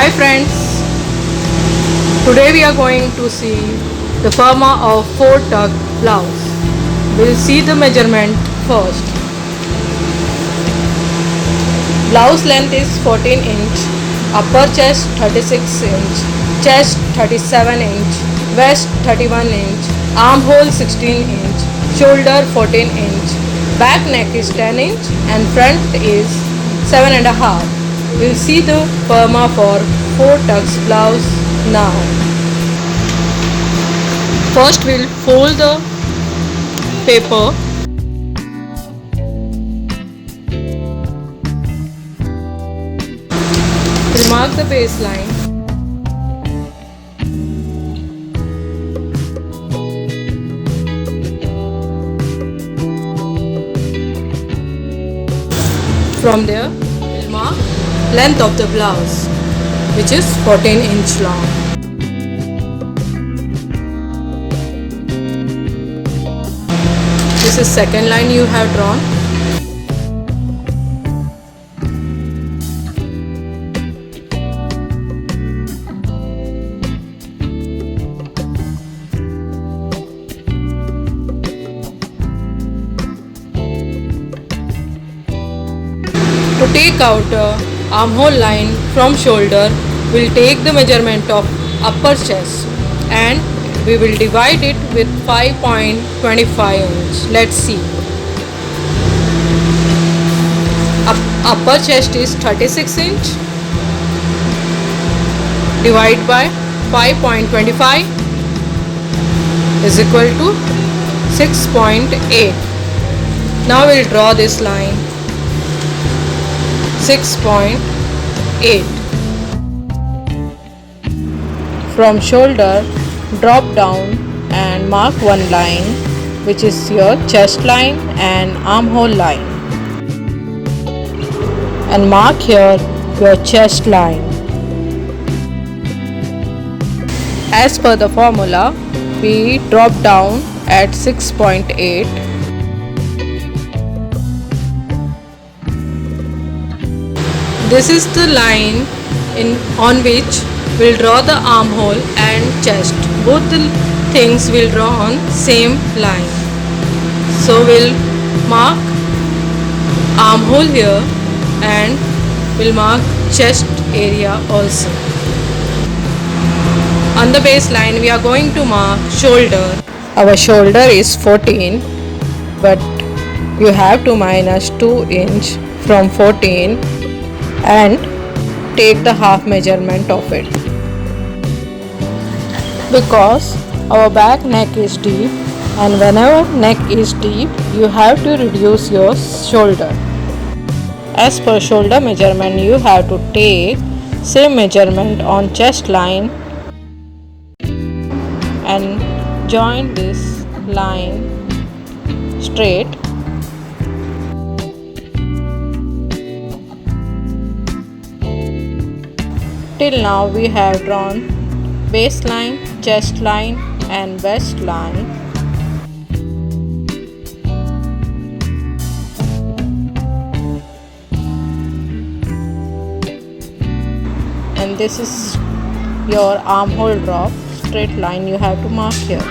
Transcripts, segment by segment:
Hi friends, today we are going to see the forma of 4-tuck blouse. We'll see the measurement first. Blouse length is 14 inch, upper chest 36 inch, chest 37 inch, waist 31 inch, armhole 16 inch, shoulder 14 inch, back neck is 10 inch and front is 7.5. We'll see the forma for 4-tucks blouse now. First we'll fold the paper. We'll mark the baseline. From there, we'll mark length of the blouse, which is 14 inch long. This is second line you have drawn. To take out armhole line from shoulder, we'll take the measurement of upper chest and we will divide it with 5.25 inch. Let's see. Upper chest is 36 inch. Divide by 5.25 is equal to 6.8. Now we'll draw this line. 6.8. From shoulder, drop down and mark one line, which is your chest line and armhole line, and mark here your chest line. As per the formula, we drop down at 6.8. This is the line on which we'll draw the armhole and chest. Both the things we'll draw on same line. So we'll mark armhole here and we'll mark chest area also. On the baseline we are going to mark shoulder. Our shoulder is 14, but you have to minus 2 inch from 14 and take the half measurement of it, because our back neck is deep and whenever neck is deep you have to reduce your shoulder. As per shoulder measurement, you have to take same measurement on chest line and join this line straight. Till now we have drawn baseline, chest line and waist line. And this is your armhole drop, straight line you have to mark here.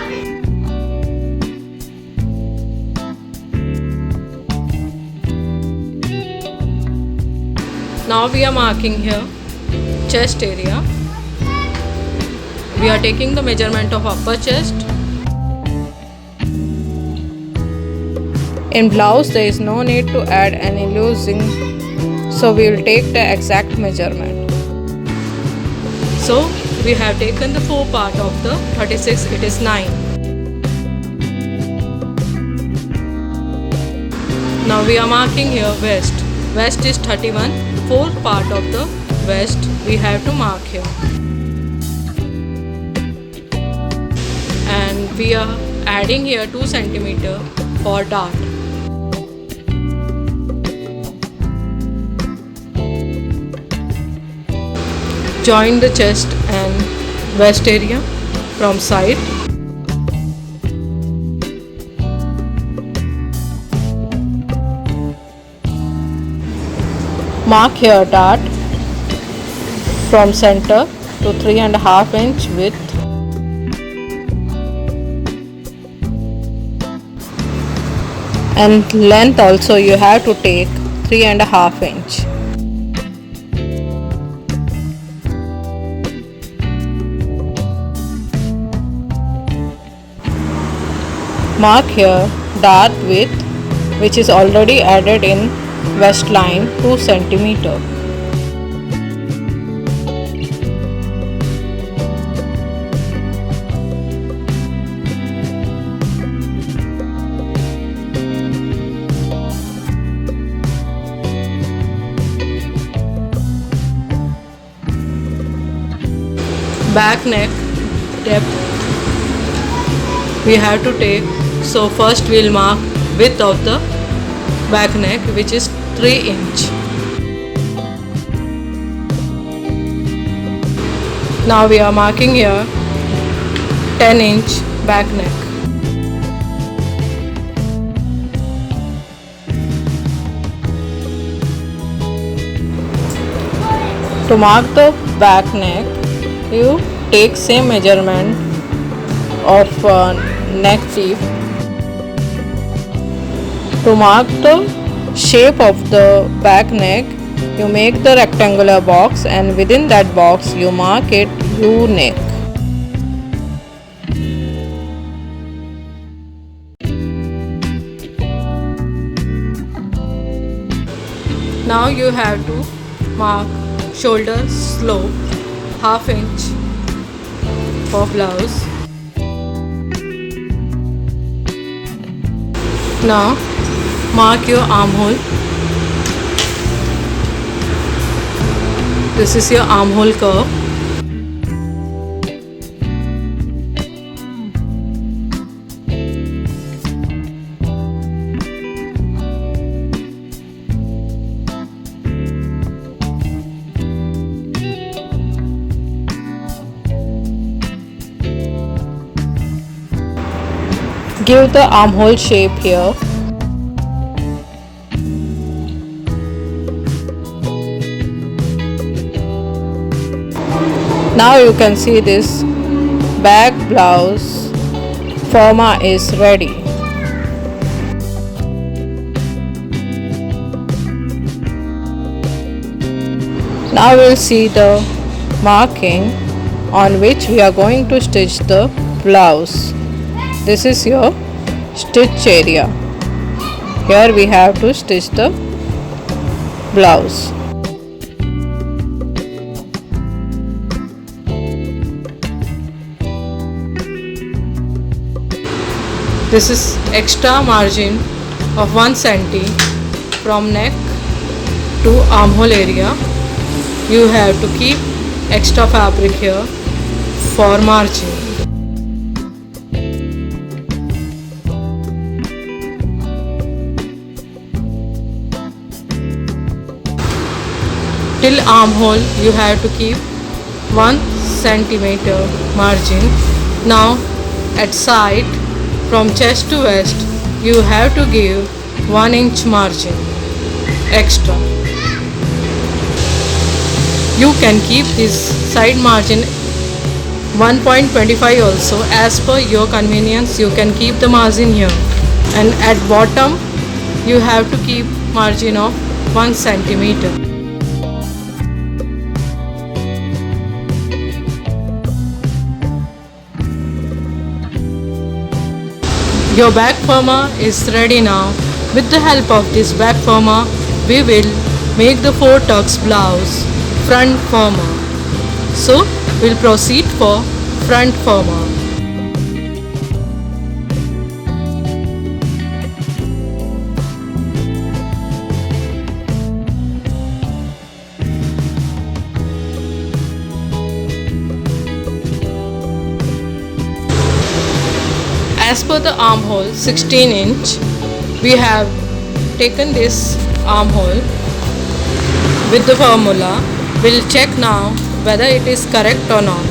Now we are marking here chest area. We are taking the measurement of upper chest. In blouse there is no need to add any losing, so we will take the exact measurement. So we have taken the 4 part of the 36, it is 9. Now we are marking here waist. Waist is 31, 4 part of the waist we have to mark here. And we are adding here 2 cm for dart. Join the chest and waist area from side. Mark here dart from center to 3.5 inch width. And length also you have to take 3.5 inch. Mark here dart width, which is already added in waistline, 2 cm. Back neck depth we have to take. So first we'll mark width of the back neck, which is 3 inch. Now we are marking here 10-inch back neck. To mark the back neck, you take same measurement of neck deep. To mark the shape of the back neck, you make the rectangular box, and within that box you mark it U neck. Now you have to mark shoulder slope 1/2 inch for blouse. Now mark your armhole. This is your armhole curve. Give the armhole shape here. Now you can see this back blouse forma is ready. Now we'll see the marking on which we are going to stitch the blouse. This is your stitch area. Here we have to stitch the blouse. This is extra margin of 1 cm from neck to armhole area. You have to keep extra fabric here for margin. Till armhole you have to keep 1 cm margin. Now at side from chest to waist you have to give 1 inch margin extra. You can keep this side margin 1.25 also. As per your convenience you can keep the margin here, and at bottom you have to keep margin of 1 cm. Your back firma is ready now. With the help of this back firma, we will make the 4 tucks blouse front firma. So we'll proceed for front firma. As per the armhole 16 inch, we have taken this armhole with the formula. We'll check now whether it is correct or not.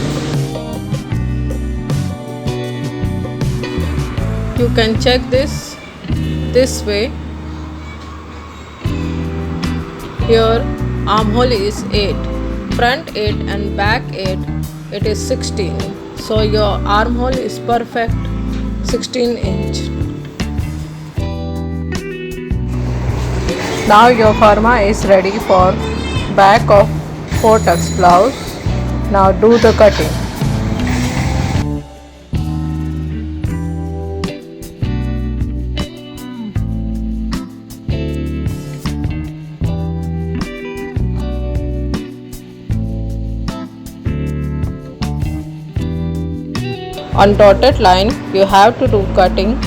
You can check this way. Here armhole is 8. front 8 and back 8, it is 16. So your armhole is perfect 16 inch. Now your forma is ready for back of 4 tux blouse. Now do the cutting. On dotted line, you have to do cutting.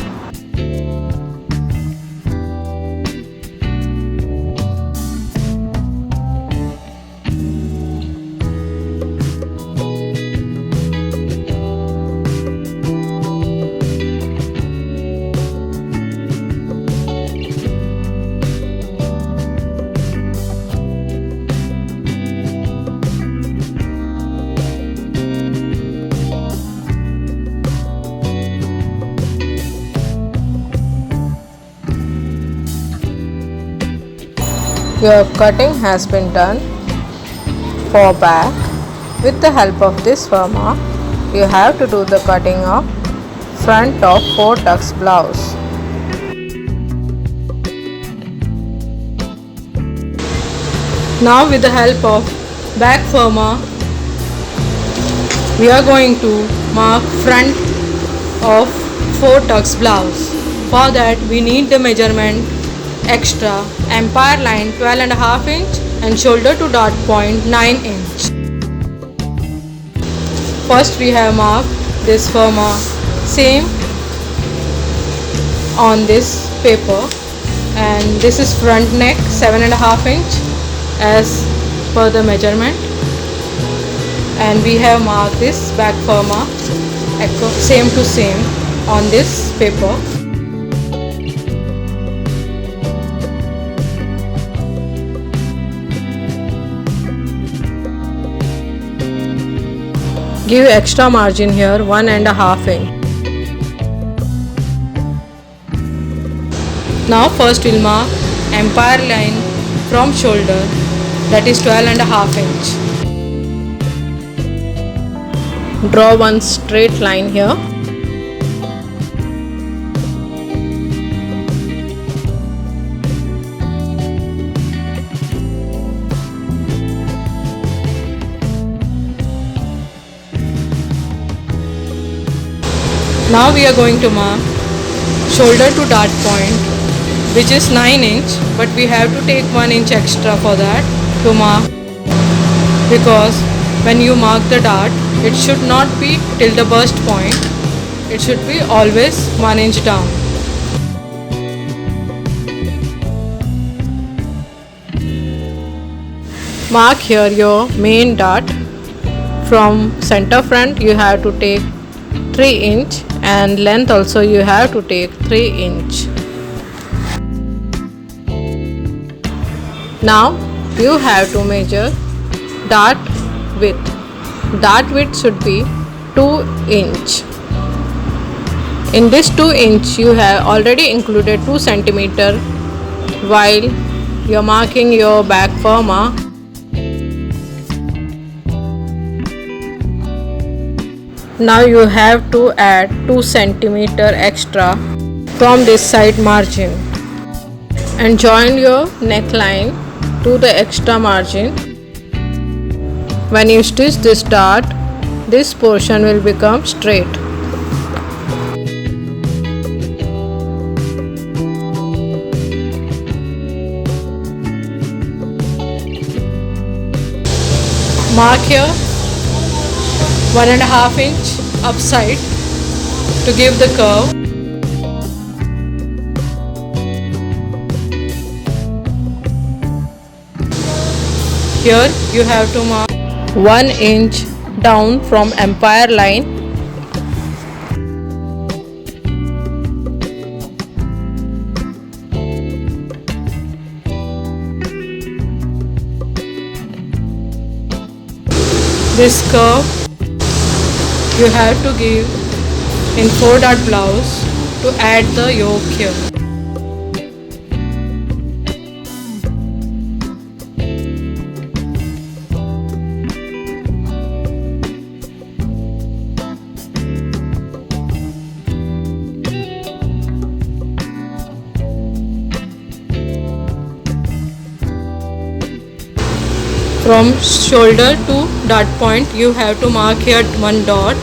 Your cutting has been done for back. With the help of this forma, you have to do the cutting of front of 4 tux blouse. Now with the help of back forma, we are going to mark front of 4 tux blouse. For that we need the measurement extra empire line 12.5 inch and shoulder to dot point 9 inch. First we have marked this forma same on this paper, and this is front neck 7.5 inch as per the measurement, and we have marked this back forma same to same on this paper. Give extra margin here 1.5 inch. Now first we'll mark empire line from shoulder, that is 12.5 inch. Draw one straight line here. Now we are going to mark shoulder to dart point, which is 9 inch, but we have to take 1 inch extra for that to mark, because when you mark the dart, it should not be till the burst point, it should be always 1 inch down. Mark here your main dart. From center front you have to take 3 inch, and length also you have to take 3 inch. Now you have to measure dart width. Dart width should be 2 inch. In this 2 inch you have already included 2 centimeter while you are marking your back forma. Now you have to add 2 centimeter extra from this side margin and join your neckline to the extra margin. When you stitch this dart, this portion will become straight. Mark here 1.5 inch upside to give the curve. Here you have to mark 1 inch down from empire line. This curve you have to give in 4 dart blouse to add the yoke here. From shoulder to dart point, you have to mark here one dot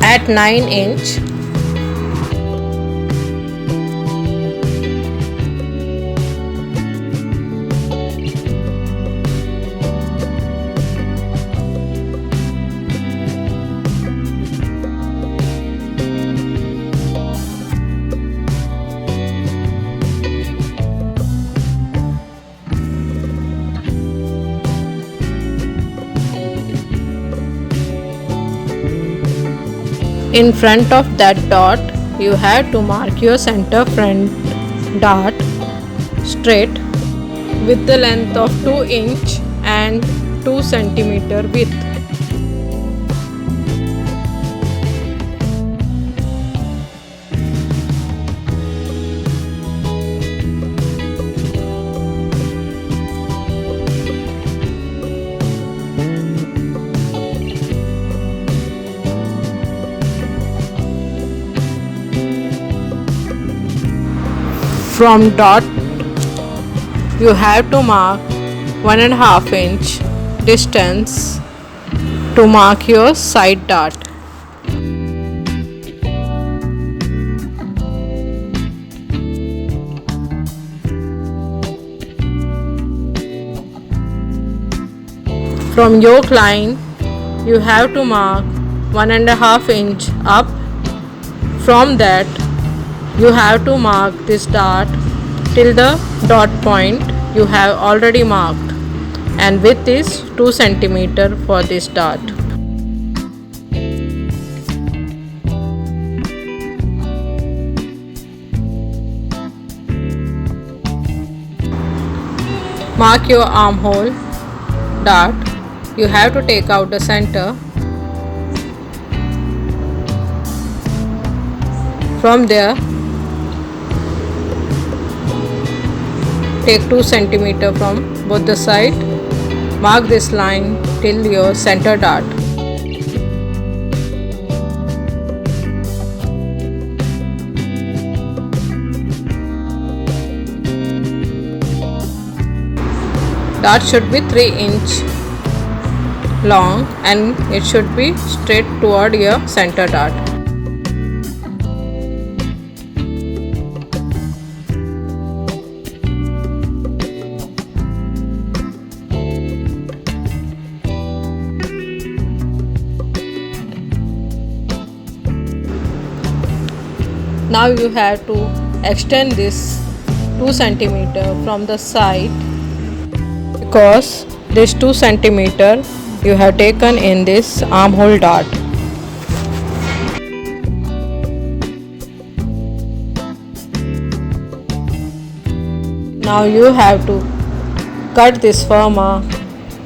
at 9 inch. In front of that dot, you have to mark your center front dart straight with the length of 2 inch and 2 centimeter width. From dot, you have to mark 1.5 inch distance to mark your side dart. From yoke line, you have to mark 1.5 inch up. From that, you have to mark this dart till the dot point you have already marked, and width is 2 centimeter for this dart. Mark your armhole dart. You have to take out the center. From there, take 2 centimeter from both the side. Mark this line till your center dart. Dart should be 3 inch long and it should be straight toward your center dart. Now you have to extend this 2 centimeter from the side, because this 2 centimeter you have taken in this armhole dart. Now you have to cut this firma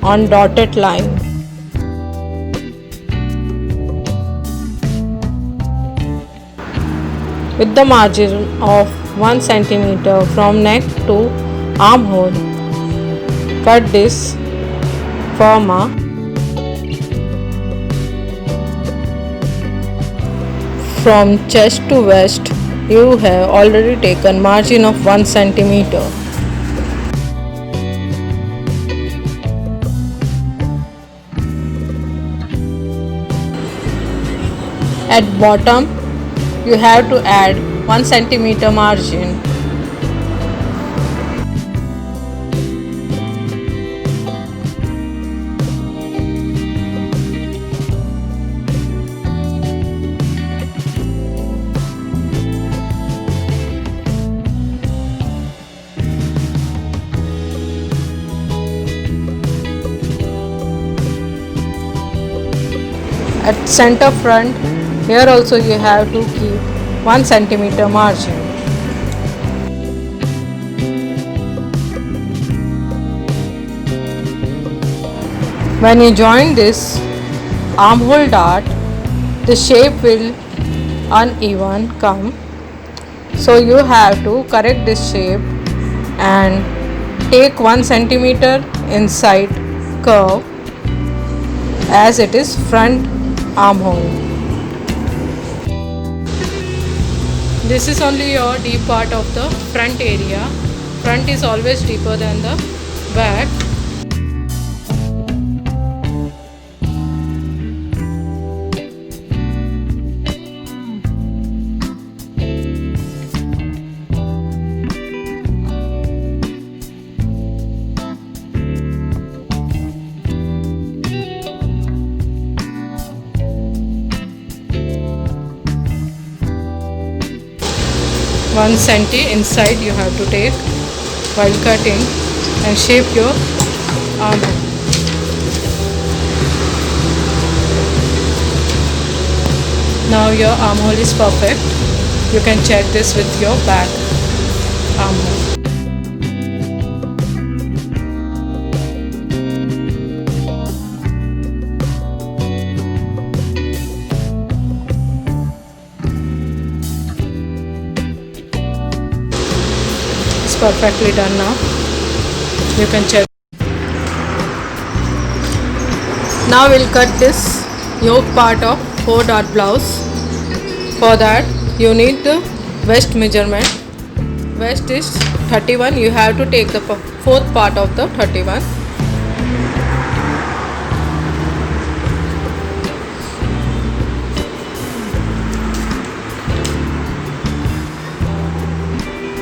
on dotted line. With the margin of 1 centimeter from neck to armhole, cut this firma. From chest to waist, you have already taken margin of 1 centimeter. At bottom, you have to add 1 centimeter margin. At center front, here also you have to keep 1 centimeter margin. When you join this armhole dart, the shape will uneven come. So you have to correct this shape and take 1 centimeter inside curve, as it is front armhole. This is only your deep part of the front area. Front is always deeper than the back. 1 centi inside you have to take while cutting and shape your armhole. Now your armhole is perfect. You can check this with your back armhole. It's perfectly done now. You can check. Now we'll cut this yoke part of 4-dart blouse. For that you need the waist measurement. Waist is 31. You have to take the fourth part of the 31.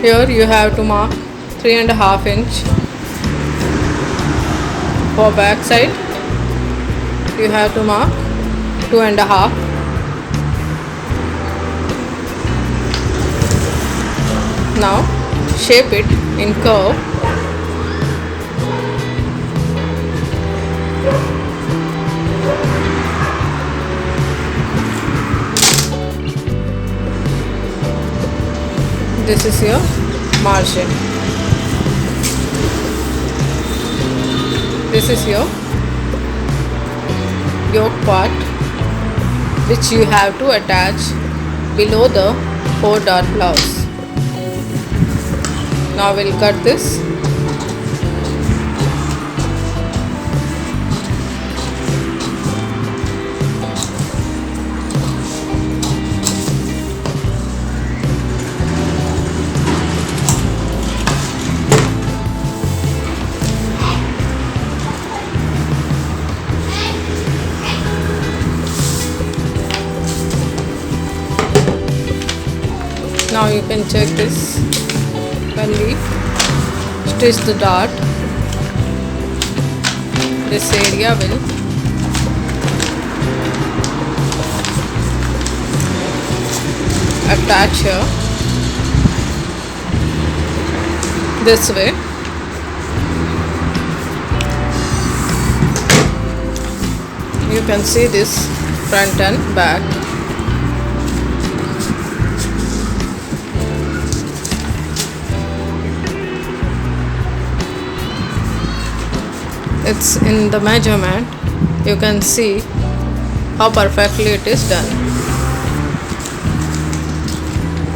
Here you have to mark 3.5 inch. For back side you have to mark 2.5. Now shape it in curve. This is your margin. This is your yoke part which you have to attach below the 4-dart blouse. Now we'll cut this. Now you can check this when we stitch the dart. This area will attach here this way. You can see this front and back. It's in the measurement. You can see how perfectly it is done.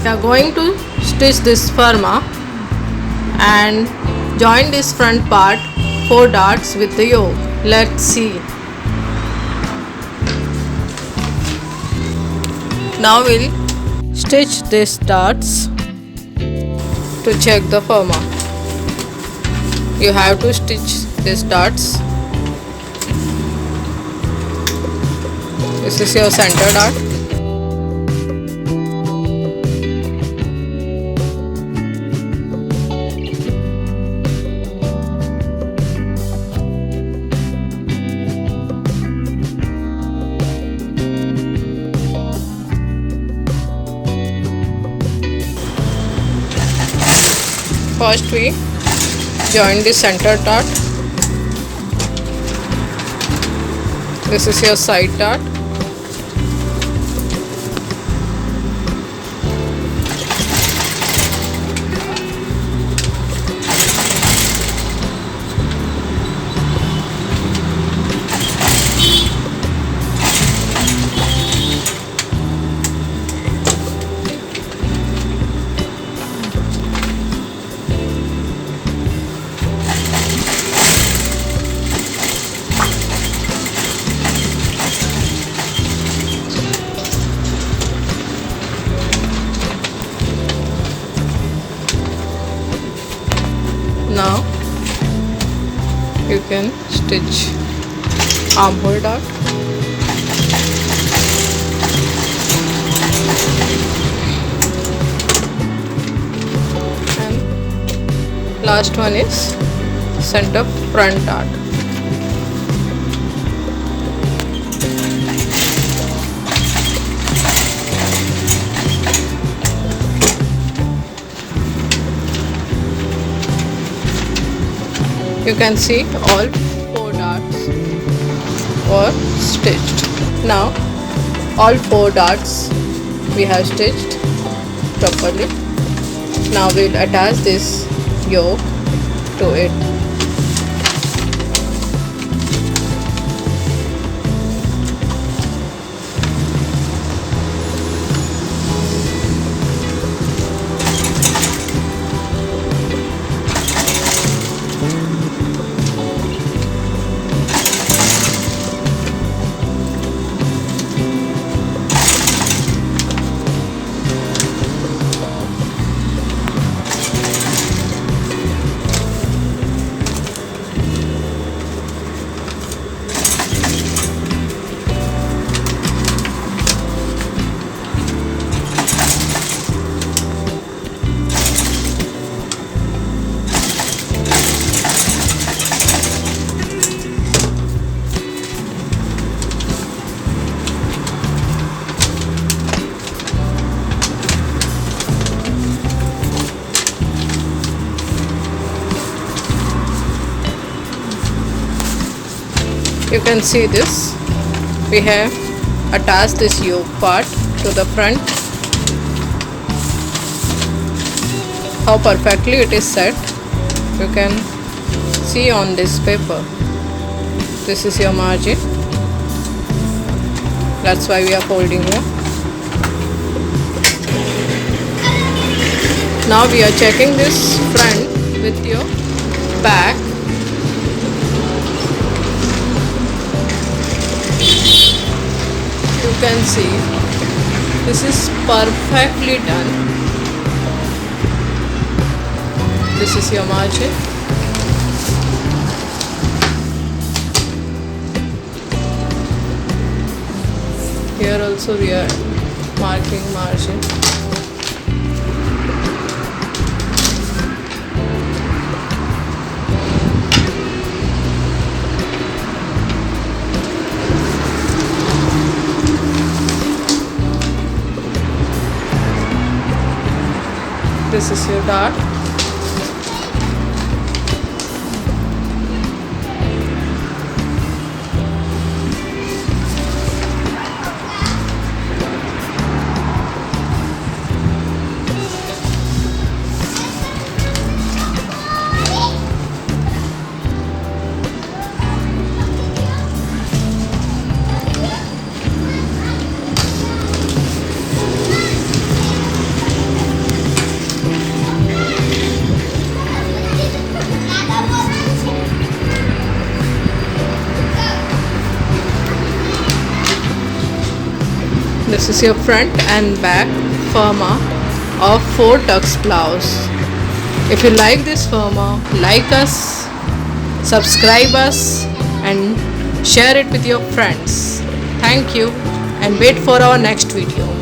We are going to stitch this firma and join this front part 4 darts with the yoke. Let's see. Now we'll stitch these darts to check the firma. You have to stitch these darts. This is your center dart. First we join the center dart. This is your side dart. Now you can stitch armhole dart. And last one is center front dart. You can see all 4 darts were stitched. Now all 4 darts we have stitched properly. Now we'll attach this yoke to it. You can see this. We have attached this yoke part to the front. How perfectly it is set. You can see on this paper. This is your margin. That's why we are folding here. Now we are checking this front with your back. You can see this is perfectly done. This is your margin. Here also we are marking margin. This is your dart. This is your front and back firma of 4 tux blouse. If you like this firma, like us, subscribe us and share it with your friends. Thank you and wait for our next video.